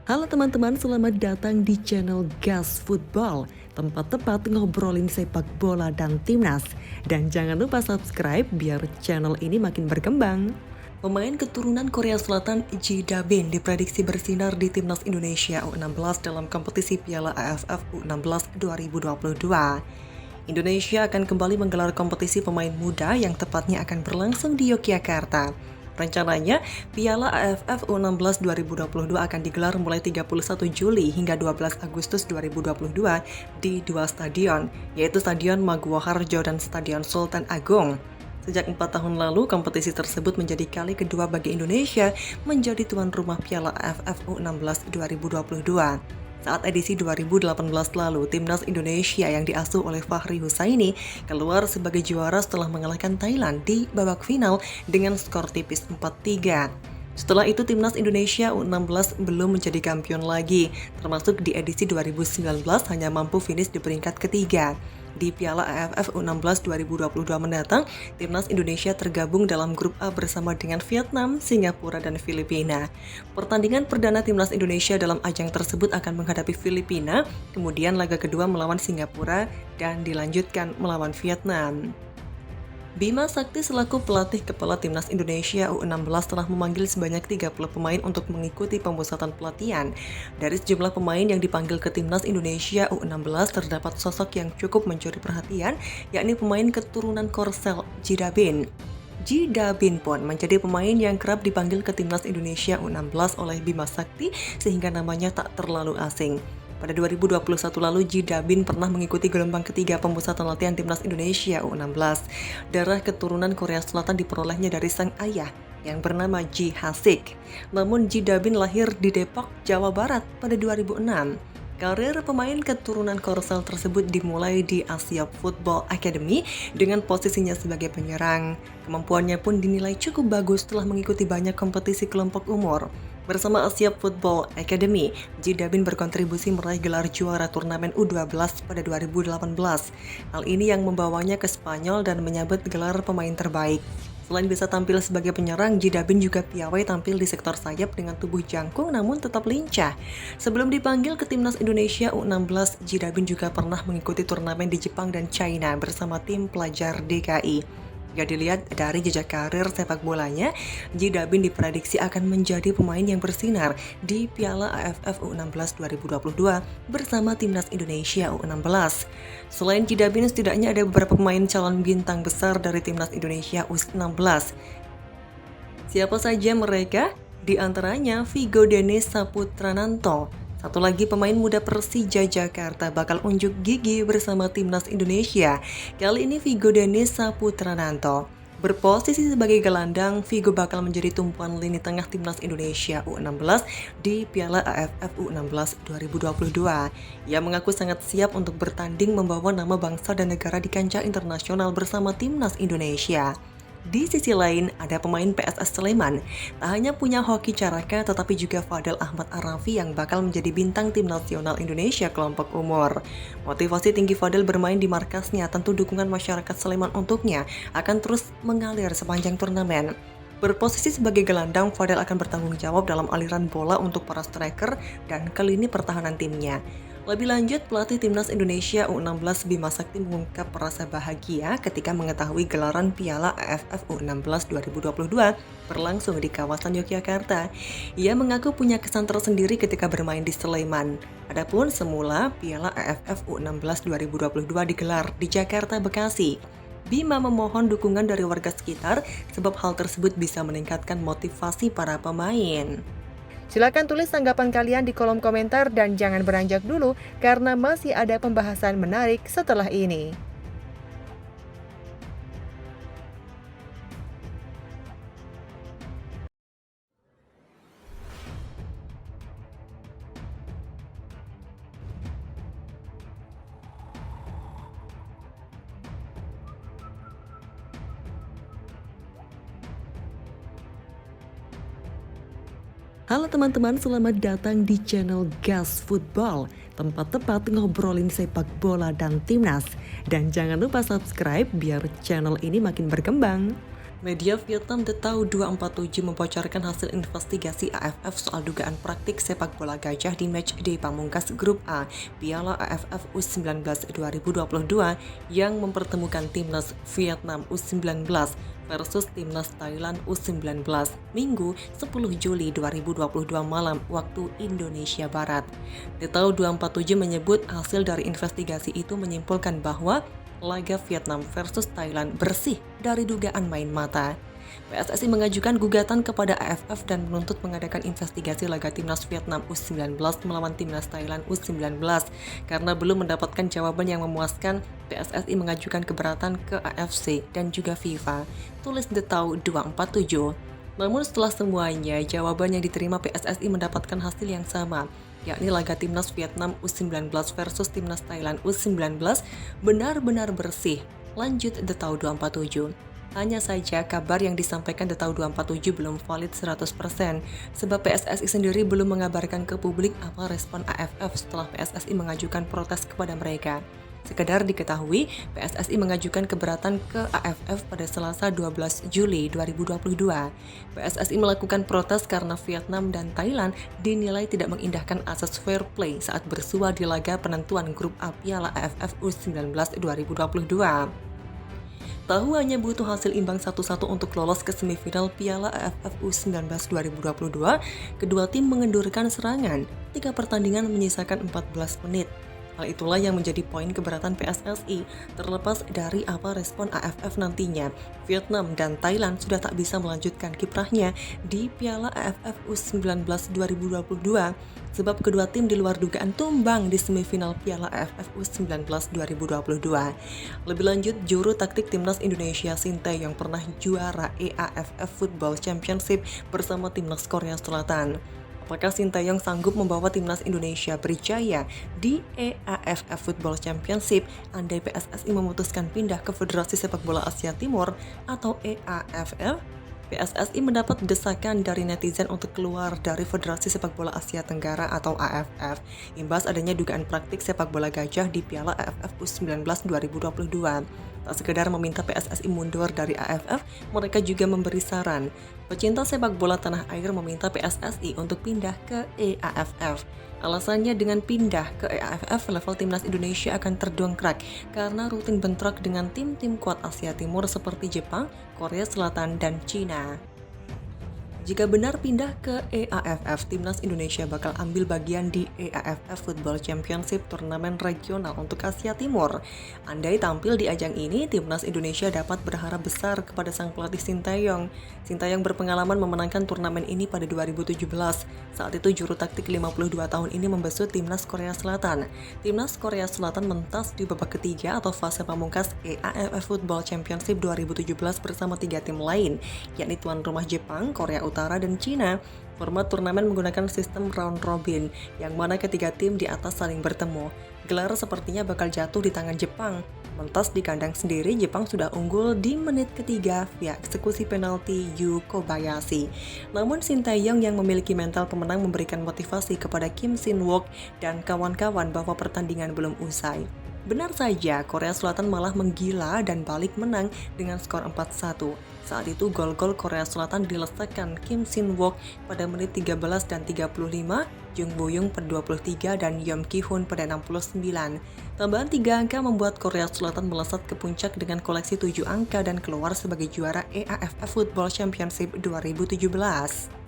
Halo teman-teman, selamat datang di channel Gas Football, tempat tepat ngobrolin sepak bola dan timnas. Dan jangan lupa subscribe biar channel ini makin berkembang. Pemain keturunan Korea Selatan Ji Da-bin diprediksi bersinar di timnas Indonesia U16 dalam kompetisi Piala AFF U16 2022. Indonesia akan kembali menggelar kompetisi pemain muda yang tepatnya akan berlangsung di Yogyakarta. Rencananya, Piala AFF U16 2022 akan digelar mulai 31 Juli hingga 12 Agustus 2022 di dua stadion, yaitu Stadion Maguwo Harjo dan Stadion Sultan Agung. Sejak 4 tahun lalu, kompetisi tersebut menjadi kali kedua bagi Indonesia menjadi tuan rumah Piala AFF U16 2022. Saat edisi 2018 lalu, timnas Indonesia yang diasuh oleh Fahri Husaini keluar sebagai juara setelah mengalahkan Thailand di babak final dengan skor tipis 4-3. Setelah itu, timnas Indonesia U16 belum menjadi kampion lagi, termasuk di edisi 2019 hanya mampu finish di peringkat ketiga. Di Piala AFF U16 2022 mendatang, timnas Indonesia tergabung dalam grup A bersama dengan Vietnam, Singapura, dan Filipina. Pertandingan perdana timnas Indonesia dalam ajang tersebut akan menghadapi Filipina, kemudian laga kedua melawan Singapura, dan dilanjutkan melawan Vietnam. Bima Sakti selaku pelatih kepala timnas Indonesia U16 telah memanggil sebanyak 30 pemain untuk mengikuti pemusatan pelatihan. Dari sejumlah pemain yang dipanggil ke timnas Indonesia U16 terdapat sosok yang cukup mencuri perhatian, yakni pemain keturunan Korsel Ji Da-bin. Ji Da-bin pun menjadi pemain yang kerap dipanggil ke timnas Indonesia U16 oleh Bima Sakti sehingga namanya tak terlalu asing. Pada 2021 lalu, Ji Da-bin pernah mengikuti gelombang ketiga pemusatan latihan timnas Indonesia U16. Darah keturunan Korea Selatan diperolehnya dari sang ayah yang bernama Ji Ha-sik. Namun Ji Da-bin lahir di Depok, Jawa Barat pada 2006. Karir pemain keturunan Korsel tersebut dimulai di Asia Football Academy dengan posisinya sebagai penyerang. Kemampuannya pun dinilai cukup bagus setelah mengikuti banyak kompetisi kelompok umur. Bersama Asia Football Academy, Ji Da-bin berkontribusi meraih gelar juara turnamen U12 pada 2018. Hal ini yang membawanya ke Spanyol dan menyabet gelar pemain terbaik. Selain bisa tampil sebagai penyerang, Ji Da-bin juga piawai tampil di sektor sayap dengan tubuh jangkung namun tetap lincah. Sebelum dipanggil ke timnas Indonesia U16, Ji Da-bin juga pernah mengikuti turnamen di Jepang dan China bersama tim pelajar DKI. Jika dilihat dari jejak karir sepak bolanya, Ji Da-bin diprediksi akan menjadi pemain yang bersinar di Piala AFF U16 2022 bersama timnas Indonesia U16. Selain Ji Da-bin, setidaknya ada beberapa pemain calon bintang besar dari timnas Indonesia U16. Siapa saja mereka? Di antaranya Vigo Dennis Saputrananto. Satu lagi pemain muda Persija Jakarta bakal unjuk gigi bersama timnas Indonesia. Kali ini Vigo Dennis Saputrananto. Berposisi sebagai gelandang, Vigo bakal menjadi tumpuan lini tengah timnas Indonesia U16 di Piala AFF U16 2022. Ia mengaku sangat siap untuk bertanding membawa nama bangsa dan negara di kancah internasional bersama timnas Indonesia. Di sisi lain, ada pemain PSS Sleman. Tak hanya punya hoki caraka, tetapi juga Fadel Ahmad Arafi yang bakal menjadi bintang tim nasional Indonesia kelompok umur. Motivasi tinggi Fadel bermain di markasnya, tentu dukungan masyarakat Sleman untuknya akan terus mengalir sepanjang turnamen. Berposisi sebagai gelandang, Fadel akan bertanggung jawab dalam aliran bola untuk para striker dan ke lini pertahanan timnya. Lebih lanjut, pelatih timnas Indonesia U16 Bima Sakti mengungkap rasa bahagia ketika mengetahui gelaran Piala AFF U16 2022 berlangsung di kawasan Yogyakarta. Ia mengaku punya kesan tersendiri ketika bermain di Sleman. Adapun semula Piala AFF U16 2022 digelar di Jakarta, Bekasi. Bima memohon dukungan dari warga sekitar sebab hal tersebut bisa meningkatkan motivasi para pemain. Silakan tulis tanggapan kalian di kolom komentar dan jangan beranjak dulu karena masih ada pembahasan menarik setelah ini. Halo teman-teman, selamat datang di channel Gas Football, tempat tepat ngobrolin sepak bola dan timnas. Dan jangan lupa subscribe biar channel ini makin berkembang. Media Vietnam The Tau 247 membocorkan hasil investigasi AFF soal dugaan praktik sepak bola gajah di matchday pamungkas Grup A Piala AFF U19 2022 yang mempertemukan timnas Vietnam U19 versus timnas Thailand U19 Minggu 10 Juli 2022 malam waktu Indonesia Barat. The Tau 247 menyebut hasil dari investigasi itu menyimpulkan bahwa laga Vietnam versus Thailand bersih dari dugaan main mata. PSSI mengajukan gugatan kepada AFF dan menuntut mengadakan investigasi laga timnas Vietnam U19 melawan timnas Thailand U19 karena belum mendapatkan jawaban yang memuaskan. PSSI mengajukan keberatan ke AFC dan juga FIFA, tulis The Tau 247. Namun setelah semuanya, jawaban yang diterima PSSI mendapatkan hasil yang sama, yakni laga timnas Vietnam U19 versus timnas Thailand U19 benar-benar bersih. Lanjut The Tau 247. Hanya saja kabar yang disampaikan The Tau 247 belum valid 100%, sebab PSSI sendiri belum mengabarkan ke publik apa respon AFF setelah PSSI mengajukan protes kepada mereka. Sekedar diketahui, PSSI mengajukan keberatan ke AFF pada Selasa 12 Juli 2022. PSSI melakukan protes karena Vietnam dan Thailand dinilai tidak mengindahkan asas fair play saat bersua di laga penentuan Grup A Piala AFF U19 2022. Tahu hanya butuh hasil imbang 1-1 untuk lolos ke semifinal Piala AFF U19 2022, kedua tim mengendurkan serangan. 3 pertandingan menyisakan 14 menit. Hal itulah yang menjadi poin keberatan PSSI. Terlepas dari apa respon AFF nantinya, Vietnam dan Thailand sudah tak bisa melanjutkan kiprahnya di Piala AFF U19 2022 sebab kedua tim di luar dugaan tumbang di semifinal Piala AFF U19 2022. Lebih lanjut, juru taktik timnas Indonesia Shin Tae-yong pernah juara AFF Football Championship bersama timnas Korea Selatan. Apakah Shin Tae-yong sanggup membawa timnas Indonesia berjaya di AFF Football Championship andai PSSI memutuskan pindah ke Federasi Sepak Bola Asia Timur atau AAFF? PSSI mendapat desakan dari netizen untuk keluar dari Federasi Sepak Bola Asia Tenggara atau AFF, imbas adanya dugaan praktik sepak bola gajah di Piala AFF U19 2022. Tak sekedar meminta PSSI mundur dari AFF, mereka juga memberi saran. Pecinta sepak bola tanah air meminta PSSI untuk pindah ke AFF. Alasannya dengan pindah ke AFF, level timnas Indonesia akan terdongkrak karena rutin bentrok dengan tim-tim kuat Asia Timur seperti Jepang, Korea Selatan, dan Cina. Jika benar pindah ke AFF, timnas Indonesia bakal ambil bagian di AFF Football Championship turnamen regional untuk Asia Timur. Andai tampil di ajang ini, timnas Indonesia dapat berharap besar kepada sang pelatih Shin Tae-yong. Shin Tae-yong berpengalaman memenangkan turnamen ini pada 2017. Saat itu juru taktik 52 tahun ini membesut timnas Korea Selatan. Timnas Korea Selatan mentas di babak ketiga atau fase pamungkas AFF Football Championship 2017 bersama 3 tim lain, yakni tuan rumah Jepang, Korea Utara, dan Cina. Format turnamen menggunakan sistem round robin, yang mana ketiga tim di atas saling bertemu. Gelar sepertinya bakal jatuh di tangan Jepang. Mentas di kandang sendiri, Jepang sudah unggul di menit ketiga via eksekusi penalti Yu Kobayashi. Namun Shin Tae-yong yang memiliki mental pemenang memberikan motivasi kepada Kim Sin-wook dan kawan-kawan bahwa pertandingan belum usai. Benar saja, Korea Selatan malah menggila dan balik menang dengan skor 4-1. Saat itu gol-gol Korea Selatan dilesakan Kim Sin-wook pada menit 13 dan 35, Jung Bo-young pada 23, dan Yeom Ki-hun pada 69. Tambahan 3 angka membuat Korea Selatan melesat ke puncak dengan koleksi 7 angka dan keluar sebagai juara AFF Football Championship 2017.